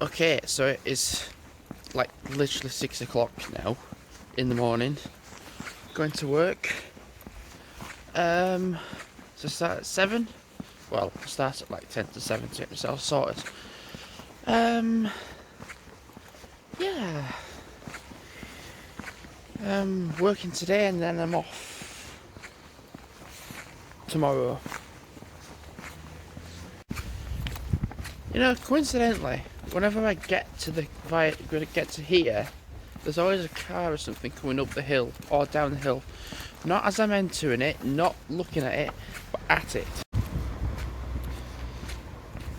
Okay, so it is like literally 6 o'clock now in the morning. Going to work. So start at 7. Well, I start at like 10 to 7 to get myself sorted. Yeah. Working today and then I'm off tomorrow. You know, coincidentally, whenever I get to here, there's always a car or something coming up the hill or down the hill. Not as I'm entering it, not looking at it, but at it.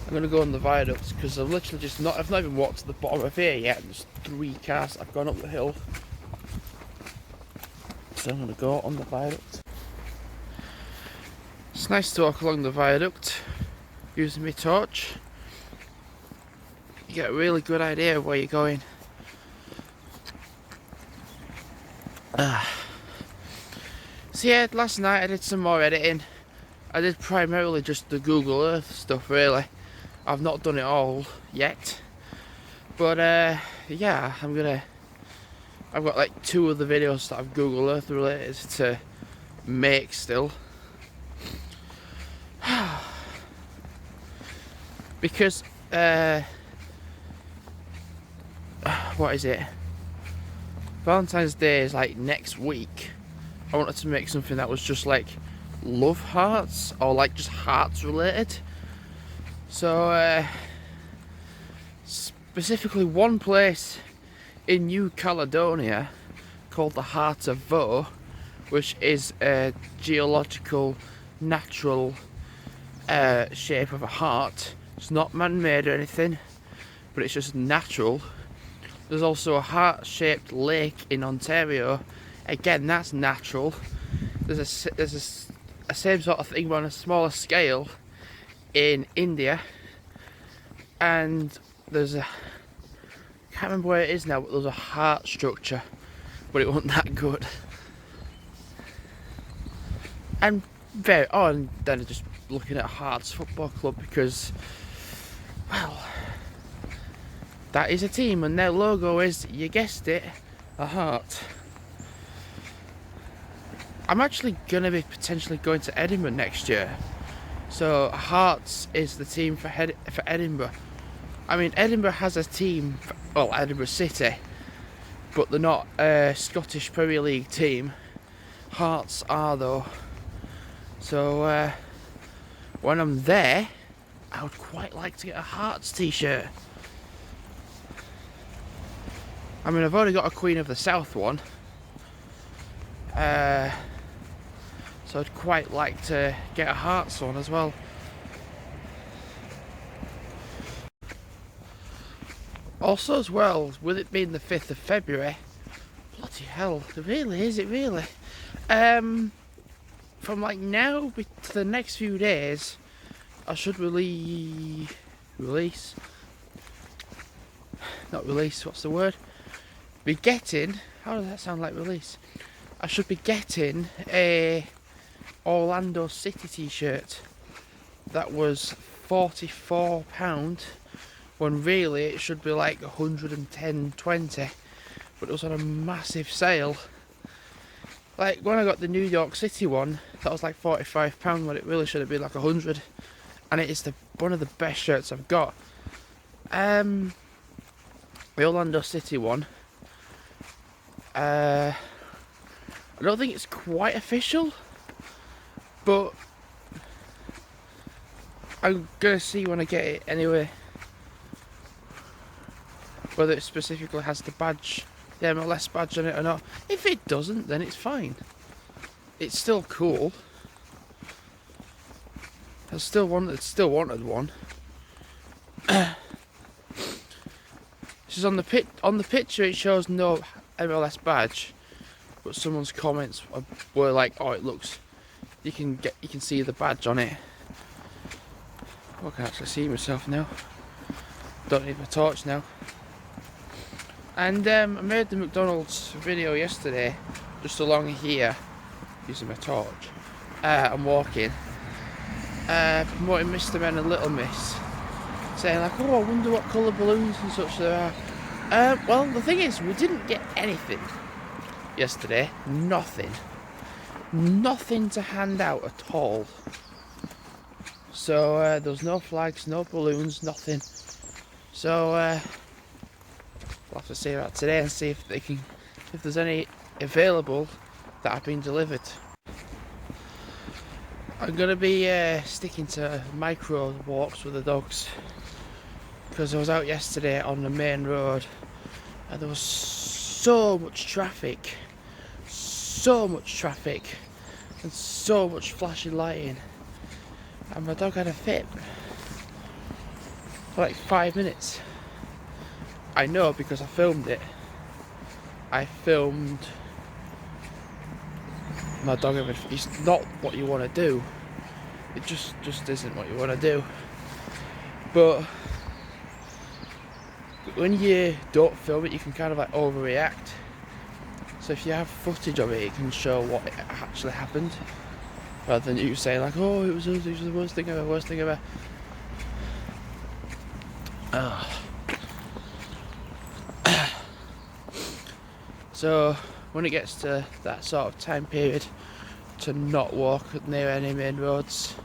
I'm gonna go on the viaduct because I've literally I've not even walked to the bottom of here yet. There's 3 cars that have gone up the hill. So I'm gonna go on the viaduct. It's nice to walk along the viaduct using my torch. You get a really good idea of where you're going. So yeah, last night I did some more editing. I did primarily just the Google Earth stuff really. I've not done it all yet. But yeah, I've got like 2 other videos that I've Google Earth related to make still. Because what is it? Valentine's Day is like next week. I wanted to make something that was just like love hearts or like just hearts related. So specifically one place in New Caledonia called the Heart of Vo, which is a geological natural shape of a heart. It's not man-made or anything, but it's just natural. There's also a heart-shaped lake in Ontario. Again, that's natural. There's a same sort of thing but on a smaller scale in India. And there's a, I can't remember where it is now, but there's a heart structure, but it wasn't that good. And and then just looking at Hearts Football Club because, well, that is a team and their logo is, you guessed it, a heart. I'm actually going to be potentially going to Edinburgh next year. So Hearts is the team for Edinburgh. I mean, Edinburgh has a team, well, Edinburgh City, but they're not a Scottish Premier League team. Hearts are though. So when I'm there, I would quite like to get a Hearts t-shirt. I mean, I've already got a Queen of the South one. So I'd quite like to get a Hearts one as well. Also as well, with it being the 5th of February, bloody hell, it really is, it really. From like now to the next few days, I should release, what's the word? Be getting, how does that sound like release? I should be getting a Orlando City t-shirt that was £44 when really it should be like 110.20, but it was on a massive sale. Like when I got the New York City one, that was like £45 when it really should have been like 100, and it is one of the best shirts I've got. The Orlando City one, I don't think it's quite official, but I'm gonna see when I get it anyway, whether it specifically has the badge, the MLS badge on it or not. If it doesn't, then it's fine. It's still cool. I still wanted one. She's on the picture. It shows no MLS badge, but someone's comments were like, "Oh, it looks. You can see the badge on it." I can actually see myself now. Don't need my torch now. And I made the McDonald's video yesterday, just along here, using my torch. I'm walking, promoting Mr. Men and Little Miss. saying like, oh, I wonder what colour balloons and such there are. Well, the thing is, we didn't get anything yesterday. Nothing to hand out at all. So there was no flags, no balloons, nothing. So we'll have to see about today and see if there's any available that have been delivered. I'm gonna be sticking to micro walks with the dogs because I was out yesterday on the main road and there was so much traffic and so much flashing lighting, and my dog had a fit for like 5 minutes. I know because I filmed it. I filmed my dog. It's not what you want to do. It just isn't what you want to do. But when you don't film it, you can kind of like overreact. So if you have footage of it, it can show what actually happened, rather than you saying like, "Oh, it was the worst thing ever." So when it gets to that sort of time period to not walk near any main roads,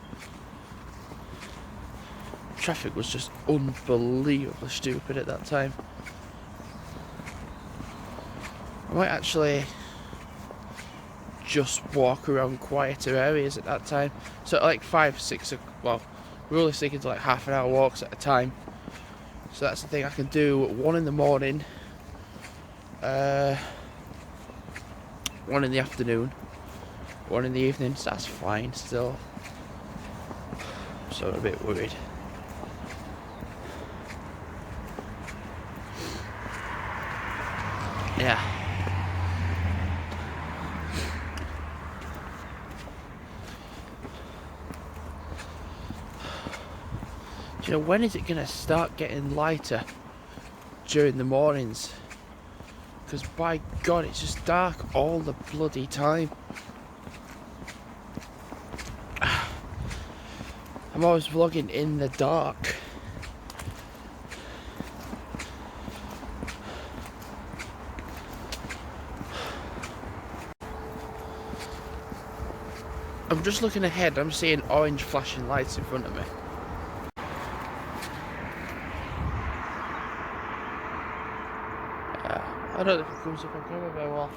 traffic was just unbelievably stupid at that time. I might actually just walk around quieter areas at that time. So like 5, 6, well, we're only sticking to like half an hour walks at a time. So that's the thing, I can do 1 in the morning, 1 in the afternoon, 1 in the evening, so that's fine still. So I'm a bit worried. Yeah. Do you know, when is it going to start getting lighter during the mornings? Because by God, it's just dark all the bloody time. I'm always vlogging in the dark. I'm just looking ahead, I'm seeing orange flashing lights in front of me. I don't know if it comes up on camera very well.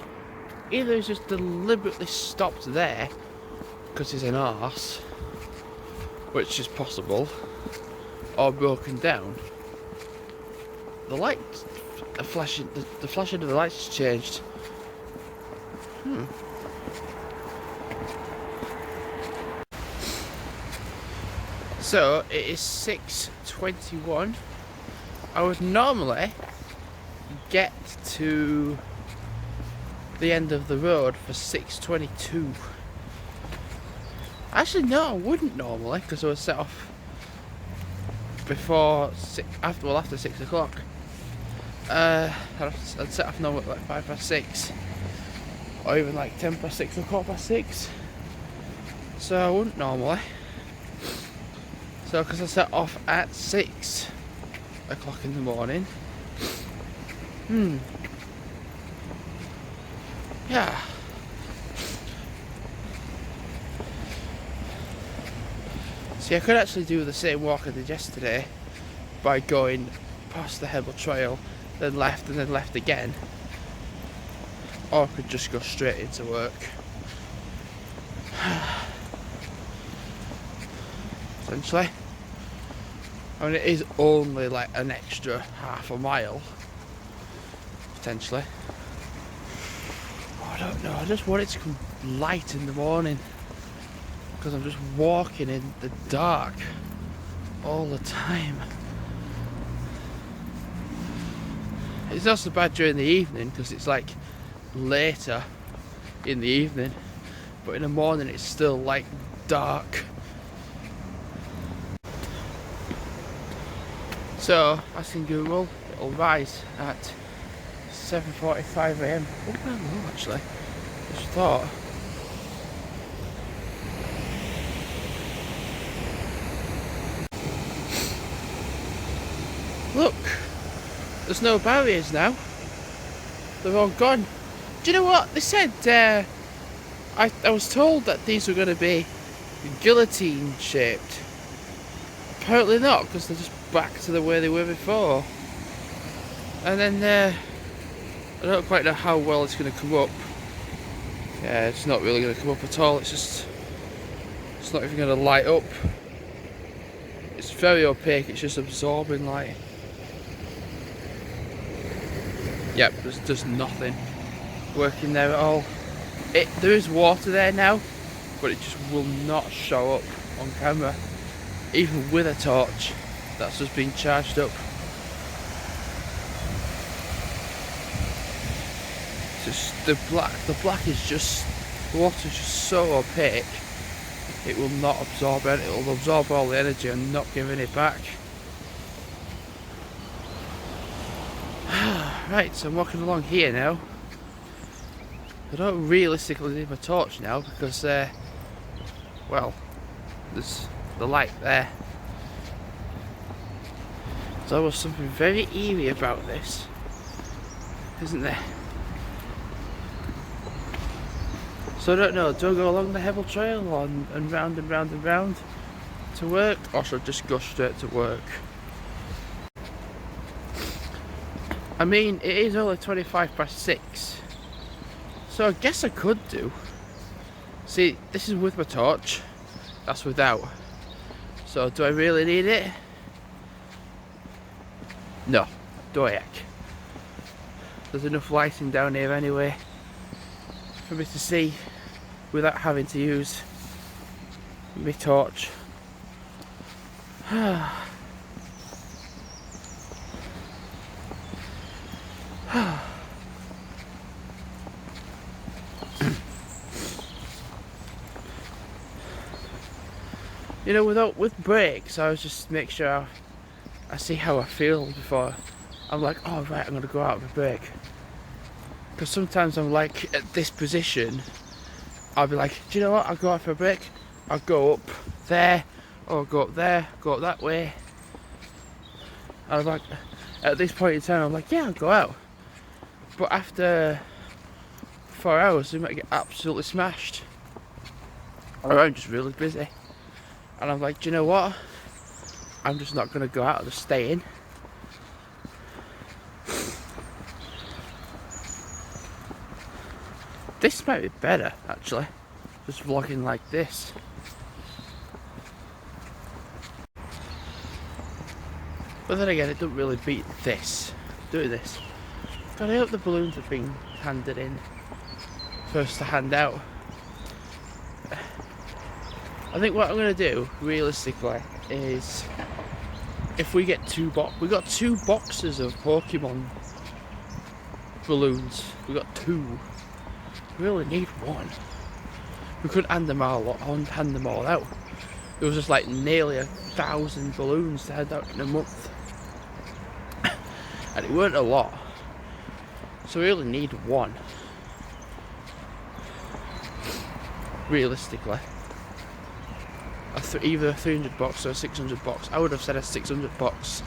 Either he's just deliberately stopped there because he's an arse, which is possible, or broken down. The lights are flashing, the flashing of the lights has changed. So it is 6:21. I would normally get to the end of the road for 6:22. Actually, no, I wouldn't normally, because I would set off before after 6 o'clock. I'd set off normally at like 6:05, or even like 6:10 or 6:15. So I wouldn't normally. So because I set off at 6 o'clock in the morning. Yeah. See, I could actually do the same walk I did yesterday by going past the Hebble Trail, then left and then left again. Or I could just go straight into work. Essentially. I mean, it is only like an extra half a mile. Potentially. Oh, I don't know, I just want it to come light in the morning. Because I'm just walking in the dark all the time. It's not so bad during the evening because it's like later in the evening, but in the morning it's still like dark. So, asking Google, it'll rise at 7:45 AM. Oh, quite low actually. Just thought. Look, there's no barriers now. They're all gone. Do you know what? They said, I was told that these were going to be guillotine shaped. Apparently not, because they're just back to the way they were before. And then, I don't quite know how well it's going to come up. Yeah, it's not really going to come up at all. It's not even going to light up. It's very opaque, it's just absorbing light. Yep, there's just nothing working there at all. There is water there now, but it just will not show up on camera. Even with a torch that's just been charged up. Just the black is just, the water is just so opaque, it will not absorb it. It will absorb all the energy and not giving it back. Right, so I'm walking along here now. I don't realistically need my torch now because, well, there's the light there. There's always something very eerie about this, isn't there? So I don't know, do I go along the Hebble Trail and round and round and round to work, or should I just go straight to work? I mean, it is only 6:25, so I guess I could do. See, this is with my torch, that's without. So do I really need it? No, do I heck? There's enough lighting down here anyway for me to see without having to use my torch. You know, with breaks, I was just make sure I see how I feel before I'm like, oh right, I'm gonna go out of a break. Because sometimes I'm like at this position, I'll be like, do you know what? I'll go out for a break. I'll go up there, or go up there, go up that way. I was like, at this point in time, I'm like, yeah, I'll go out. But after 4 hours, we might get absolutely smashed. Or I'm just really busy. And I'm like, do you know what? I'm just not going to go out, I'll just stay in. This might be better, actually. Just vlogging like this. But then again, it doesn't really beat this, doing this. God, I hope the balloons have been handed in first to hand out. I think what I'm going to do, realistically, is if we get we got 2 boxes of Pokemon balloons. We got 2. We only need 1. We couldn't hand them all out. There was just like nearly 1,000 balloons to hand out in a month. And it weren't a lot. So we only need 1. Realistically. Either a 300 box or a 600 box. I would have said a 600 box,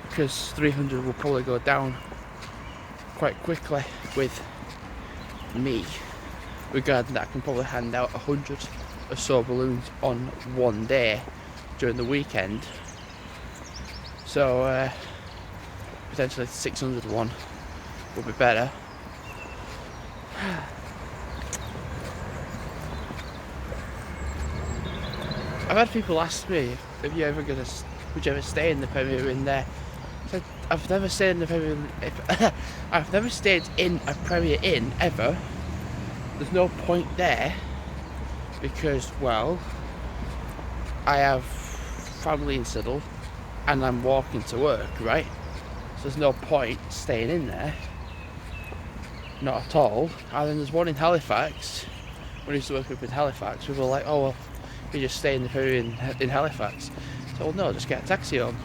because 300 will probably go down quite quickly with me. Regarding that, I can probably hand out 100 or so balloons on one day during the weekend. So potentially 600 one would be better. I've had people ask me, would you ever stay in the Premier Inn there? I said, I've never stayed in the Premier Inn. I've never stayed in a Premier Inn ever. There's no point there because, well, I have family in Siddle and I'm walking to work, right? So there's no point staying in there. Not at all. And then there's one in Halifax. When I used to work up in Halifax, people were like, oh well, you just stay in the ferry in Halifax. So, well, no, just get a taxi home.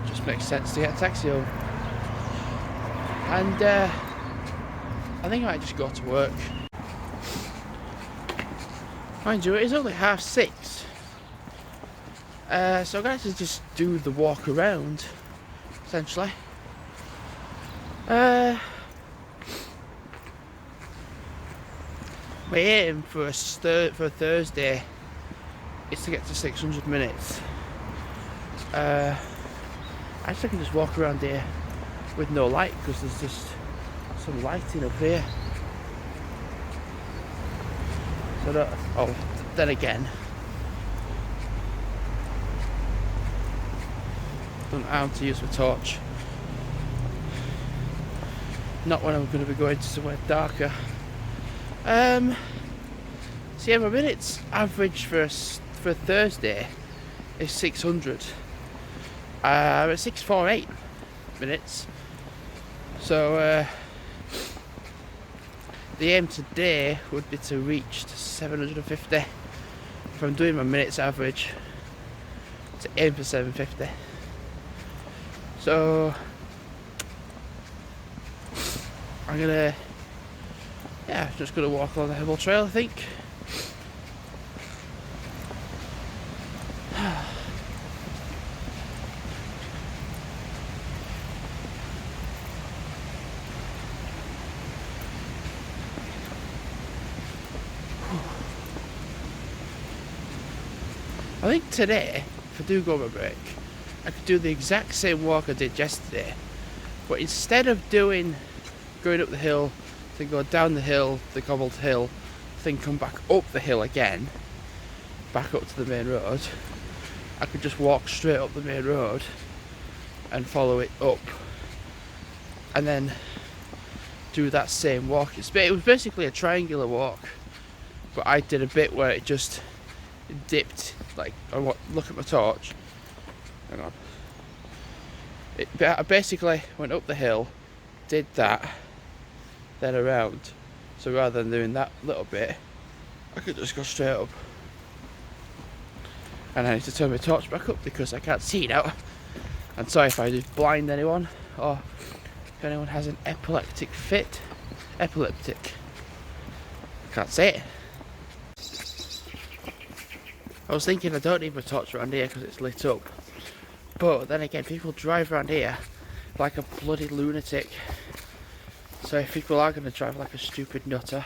Just makes sense to get a taxi home. And I think I might just go to work. Mind you, it is only 6:30. So I'm going to just do the walk around, essentially. My aim for a Thursday is to get to 600 minutes. I actually can just walk around here with no light because there's just some lighting up here. So that, oh, then again, don't have to use my torch. Not when I'm going to be going to somewhere darker. So yeah, my minutes average for Thursday is 600. I'm at 648 minutes. So the aim today would be to reach to 750. If I'm doing my minutes average, to aim for 750. So I'm just gonna walk along the Hibble Trail, I think. I think today, if I do go on a break, I could do the exact same walk I did yesterday, but instead of going up the hill, then go down the hill, the cobbled hill, then come back up the hill again, back up to the main road, I could just walk straight up the main road and follow it up, and then do that same walk. It was basically a triangular walk, but I did a bit where it just dipped, like, look at my torch, hang on, I basically went up the hill, did that, then around. So rather than doing that little bit, I could just go straight up. And I need to turn my torch back up because I can't see now. I'm sorry if I just blind anyone, or if anyone has an epileptic fit. Epileptic. Can't say it. I was thinking I don't need my torch around here because it's lit up. But then again, people drive around here like a bloody lunatic. So if people are going to drive like a stupid nutter,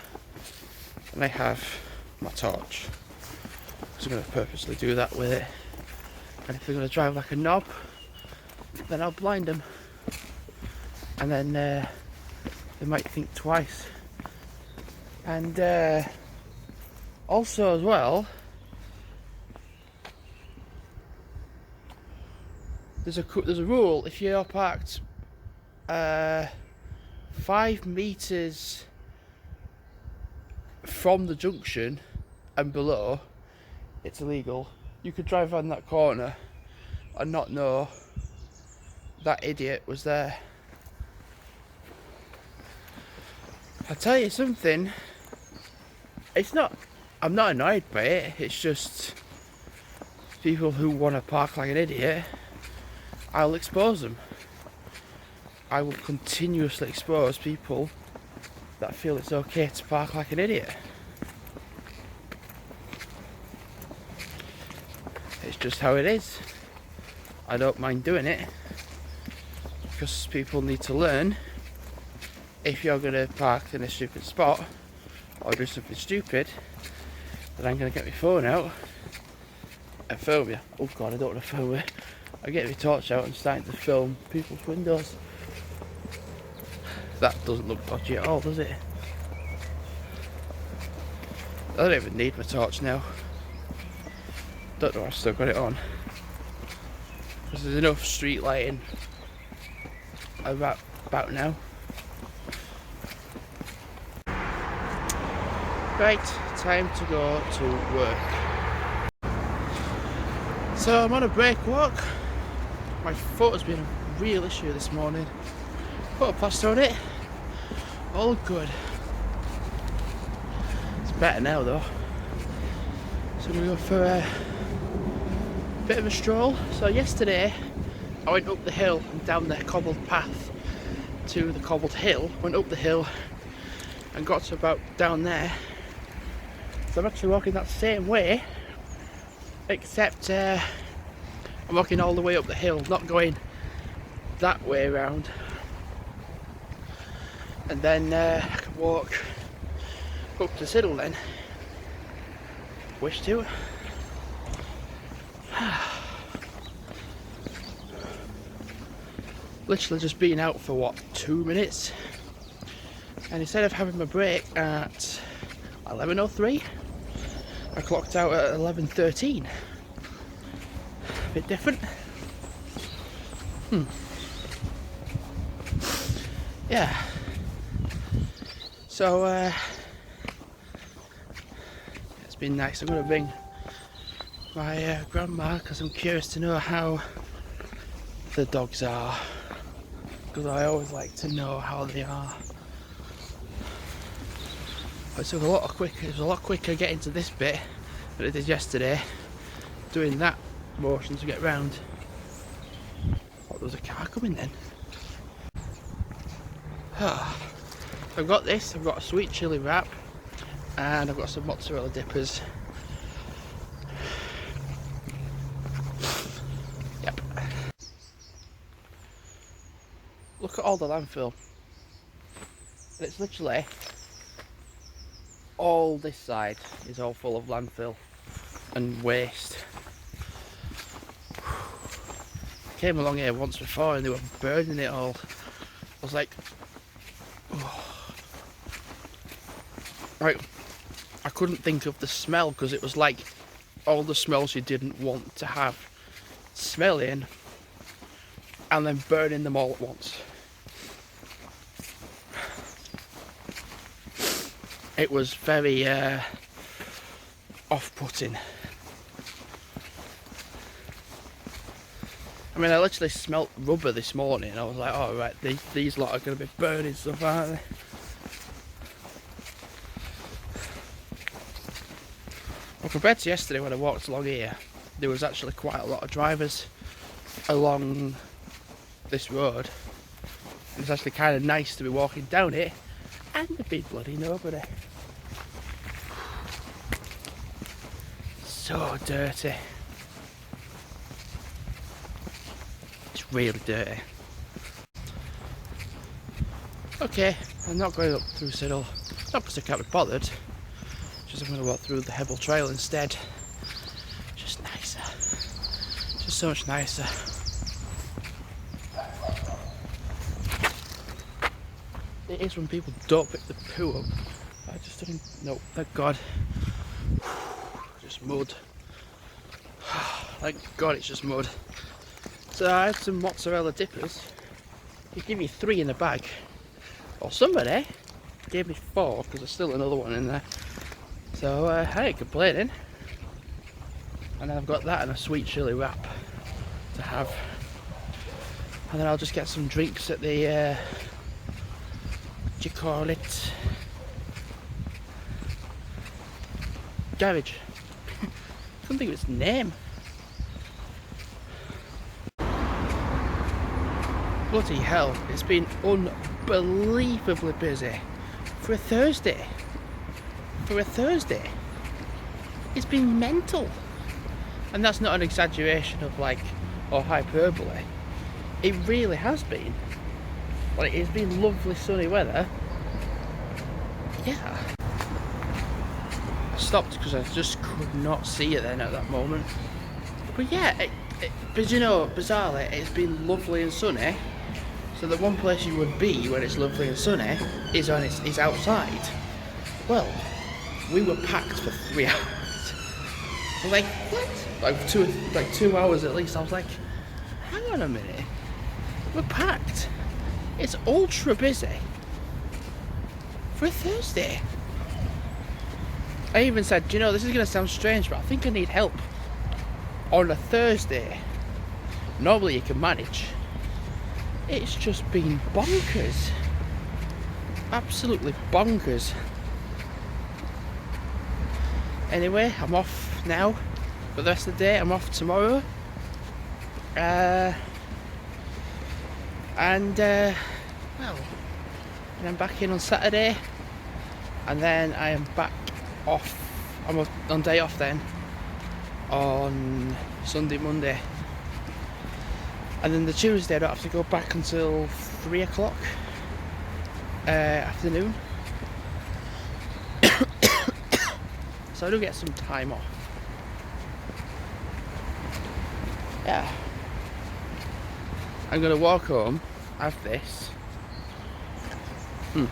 and I have my torch, I'm going to purposely do that with it. And if they're going to drive like a knob, then I'll blind them. And then they might think twice. And also as well, there's a rule: if you're parked 5 meters from the junction and below, it's illegal. You could drive around that corner and not know that idiot was there. I'll tell you something, I'm not annoyed by it, it's just people who want to park like an idiot, I'll expose them. I will continuously expose people that feel it's okay to park like an idiot. It's just how it is. I don't mind doing it because people need to learn, if you're going to park in a stupid spot or do something stupid, then I'm going to get my phone out and film you. Oh god, I don't want to film you. I get my torch out and starting to film people's windows. That doesn't look dodgy at all, does it? I don't even need my torch now. Don't know if I've still got it on, because there's enough street lighting about now. Right, time to go to work. So I'm on a break walk. My foot has been a real issue this morning. Put a plaster on it. All good. It's better now though. So I'm gonna go for a bit of a stroll. So yesterday I went up the hill and down the cobbled path to the cobbled hill. Went up the hill and got to about down there. So I'm actually walking that same way, except I'm walking all the way up the hill, not going that way around. And then I can walk up to Siddle then. Wish to. Literally just been out for what, 2 minutes, and instead of having my break at 11:03, I clocked out at 11:13. A bit different. Yeah. So it's been nice. I'm going to bring my grandma because I'm curious to know how the dogs are, because I always like to know how they are. It was a lot quicker getting to this bit than it did yesterday, doing that motion to get round. Oh, there was a car coming then. I've got this, I've got a sweet chilli wrap, and I've got some mozzarella dippers. Yep. Look at all the landfill. It's literally all this side is all full of landfill and waste. I came along here once before and they were burning it all. I was like, oh. Right, I couldn't think of the smell because it was like all the smells you didn't want to have smelling and then burning them all at once. It was very off-putting. I mean, I literally smelt rubber this morning. I was like, oh right, these lot are going to be burning stuff, aren't they? Well, compared to yesterday when I walked along here, there was actually quite a lot of drivers along this road. It's actually kind of nice to be walking down it and there'd be bloody nobody. So dirty. It's really dirty. Okay, I'm not going up through Siddle. Not because I can't be bothered. Just I'm going to walk through the Hebble Trail instead. Just nicer. Just so much nicer. It is when people don't pick the poo up. I just didn't. No, thank God. Just mud. Thank God it's just mud. So I had some mozzarella dippers. They give you 3 in a bag. Well, somebody gave me 4 because there's still another one in there. So I ain't complaining. And then I've got that and a sweet chilli wrap to have. And then I'll just get some drinks at the what do you call it? Garage. Couldn't think of its name. Bloody hell, it's been unbelievably busy for a Thursday. It's been mental. And that's not an exaggeration of like, or hyperbole. It really has been. Like, it's been lovely sunny weather. Yeah. I stopped because I just could not see it then at that moment. But yeah, but you know, bizarrely, it's been lovely and sunny. So the one place you would be when it's lovely and sunny is when it's outside. Well, we were packed for 3 hours. I was like, what? Like 2 hours at least. I was like, hang on a minute. We're packed. It's ultra busy for a Thursday. I even said, you know, this is going to sound strange, but I think I need help on a Thursday. Normally you can manage. It's just been bonkers. Absolutely bonkers. Anyway, I'm off now for the rest of the day. I'm off tomorrow. Well, and I'm back in on Saturday, and then I am back off I'm on day off then on Sunday, Monday, and then the Tuesday I don't have to go back until 3 o'clock afternoon. So I do get some time off. Yeah. I'm gonna walk home, have this. And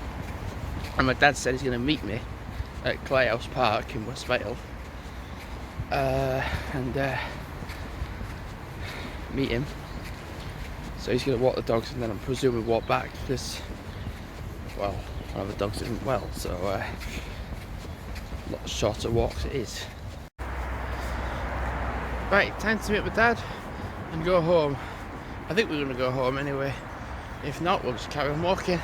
my dad said he's gonna meet me at Clayhouse Park in West Vale. And meet him. So he's gonna walk the dogs and then I'm presuming walk back because, well, one of the dogs isn't well, so a lot shorter walks it is. Right, time to meet my dad and go home. I think we're gonna go home anyway. If not, we'll just carry on walking.